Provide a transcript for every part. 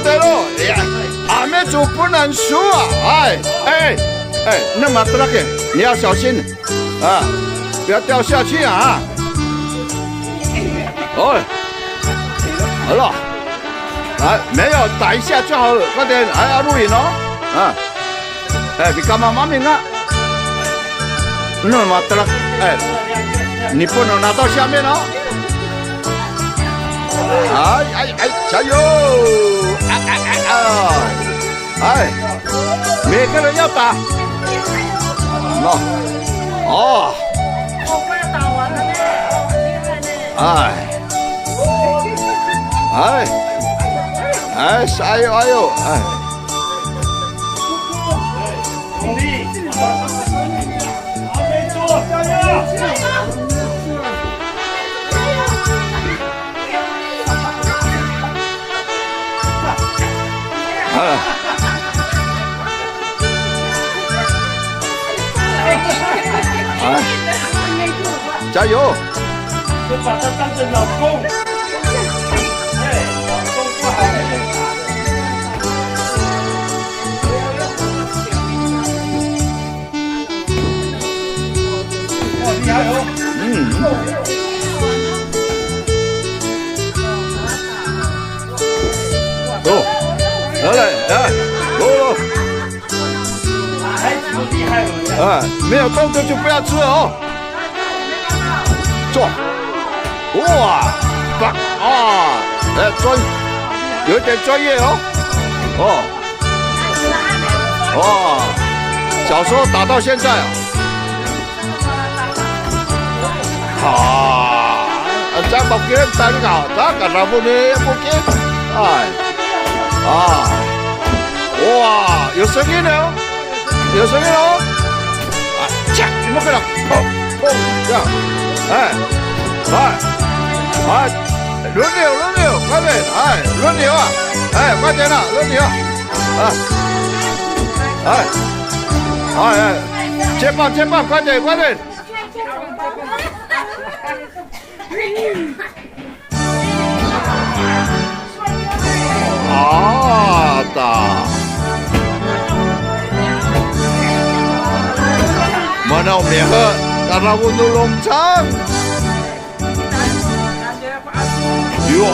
对喽，阿妹组不能输啊！那么这个你要小心啊，不要掉下去啊！好了，来，没有打一下就好了，快点，要录影哦，你干嘛妈咪啊？那么这个，你不能拿到下面哦。加油！每个人要打。快要打完了呢，加油！努力！阿妹组加油！加油！就把他当成老公。老公不好没人打的。哇，厉害哦！来，孩子都厉害了。没有动作就不要吃哦。做，哇，棒啊！有点专业哦。小时候打到现在真冇見真㗎，真㗎冇你冇見，哇，有聲音了，你們看到，這樣，輪流，快點，輪流啊，快點啦，輪流啊，接棒，快點。Mana umiha karena untuk loncang. Yo.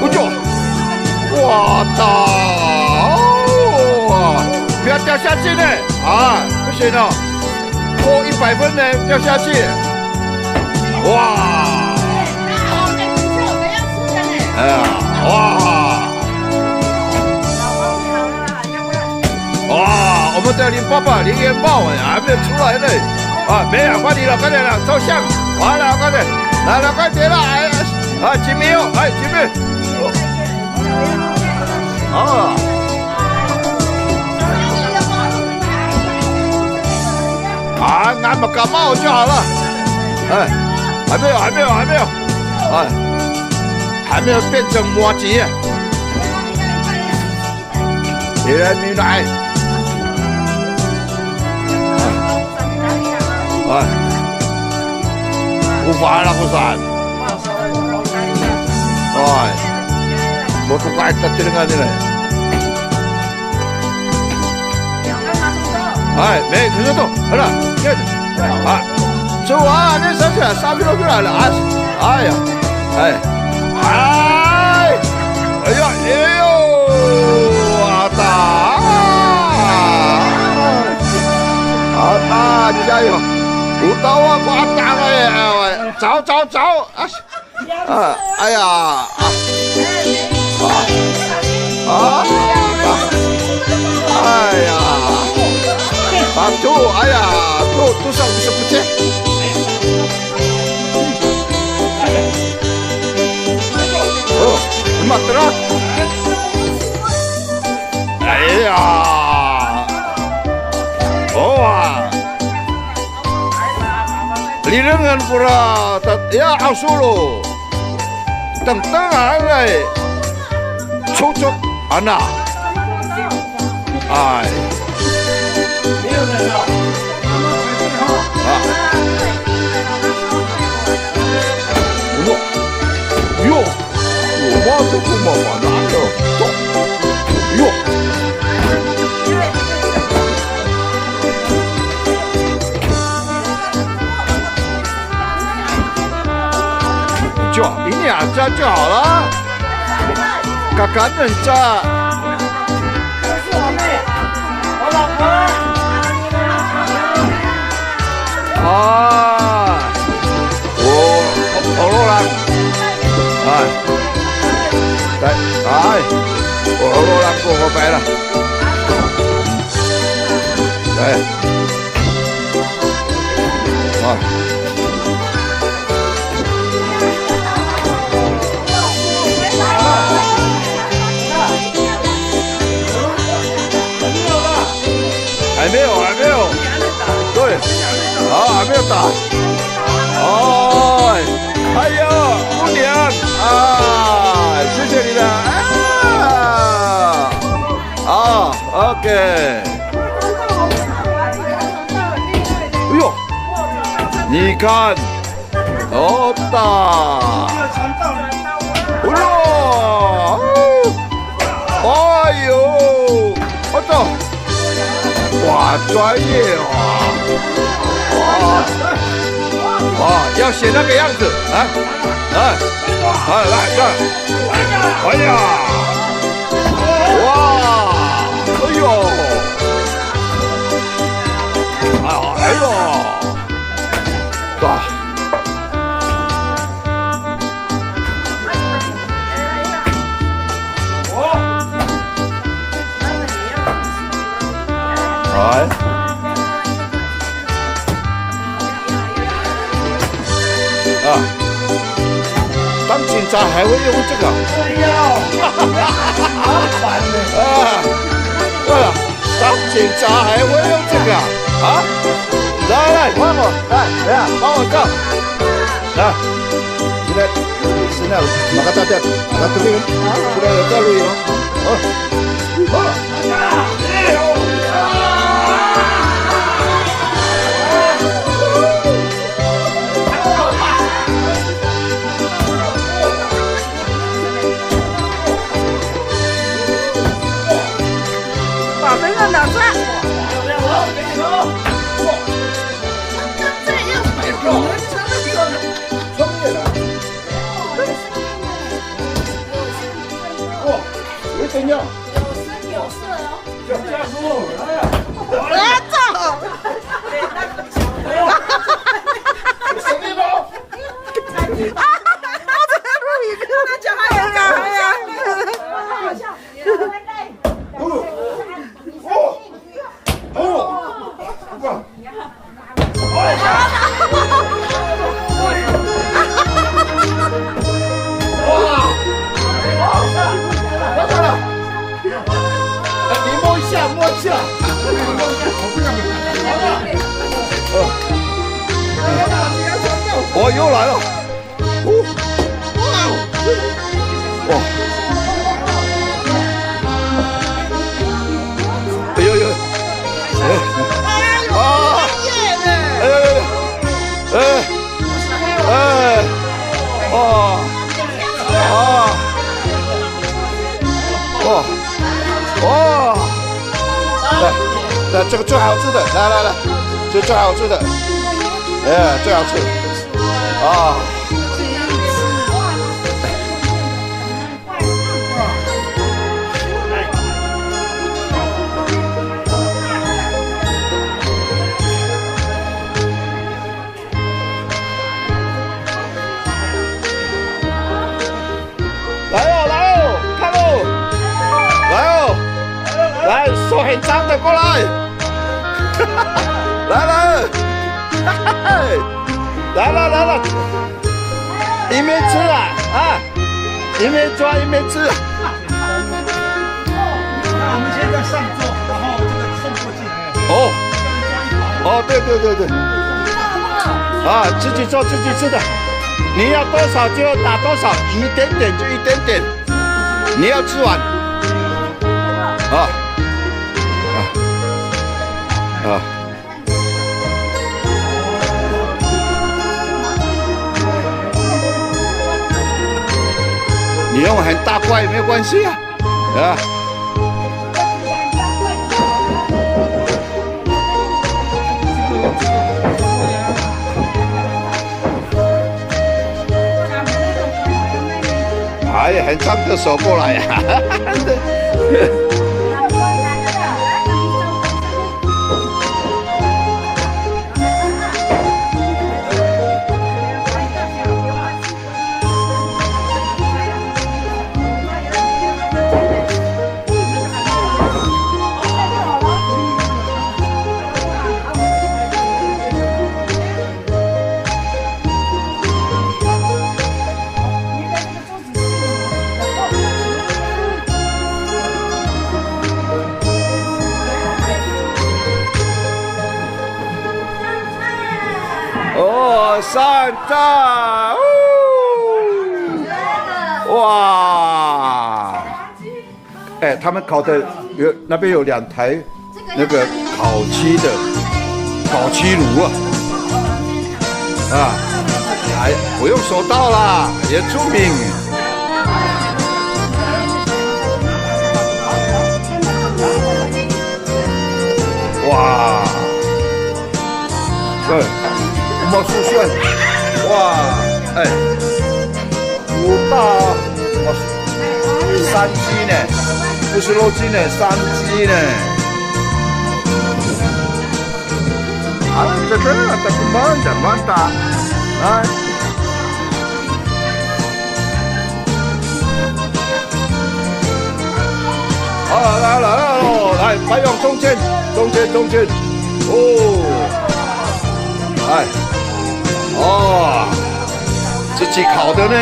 Ujo. Biar 掉下去呢，不行了，过100分呢，掉下去，我们的零元豹还没有出来呢，没有，快点了，照相，完了，快点，来了，快点了，前面哟，前面，拿把感冒就好了，还没有，还没有变成麻吉，你来。無法啦，kusan. Mau kahit tatlingan nila. 네, 그 정도. 하나, 끝. 좋아, 내 사실 사비로 그래라. 왔다. 자요. Utawa ko atang Ciao. Tuh sang bisa pecah. Lemak terang. Lirengan pura ya asulu tentang ay cocok anak 都不麻烦哪有？哟。就一两张就好了，赶紧扎。我老婆。啊，我罗兰，我罗兰过我白了，还没有，对，还没有打。哎呦，姑娘谢谢你了OK。哎呦，你看，好大。哎呦，我操！哇，专业要写那个样子，来，这，哎呀，哇，哎呦，当警察还会用这个？好烦的。对了，当警察还会用这个来，帮我，帮我照。来，现在马上大家，这边，出来有照录音把这个拿出来。怎样？有声有色哦。我要走。有声音吗？我这个录一个，那叫他有摸一下。哦，又来了。哇！哎呦呦！来，这个最好吃的，来，这最好吃的，最好吃啊！来哦，看哦，来，手很脏的过来，来了，一面吃啊，一面抓一面吃。那我们现在上桌，然后这个送过去。对，自己做自己吃的，你要多少就要打多少，一点点就一点点，你要吃完。你用很大块也没有关系啊，啊。哎，很长的手过来呀、哦，上站，哇！哎，他们烤的有那边有2台那个烤漆的烤漆炉啊，哎，不用手刀啦，也出名。哇！对。毛酥蒜，哇，哎，不大，哇，3斤呢，不是肉筋呢，3斤呢。啊，这个mantap，来，好，来喽，来，摆往中间，哦，哎。哦，自己烤的呢，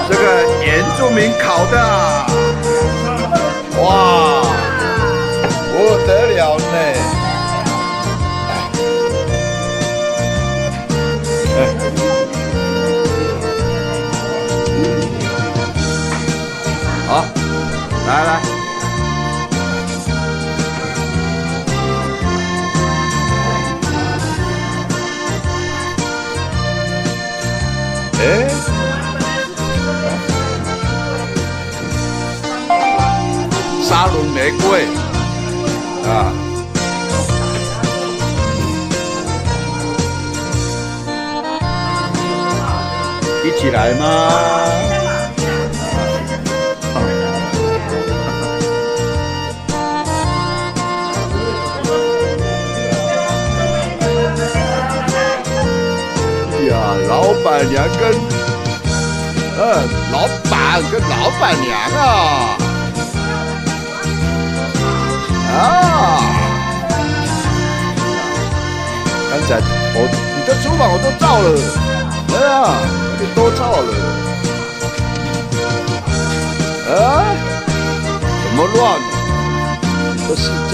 这个原住民烤的、啊，哇，不得了呢！哎，好，来。哎，沙仑玫瑰啊，一起来吗？呀，老板娘跟老板跟老板娘刚才你的厨房我都照了，哎呀，你都照了，怎么乱？这世界。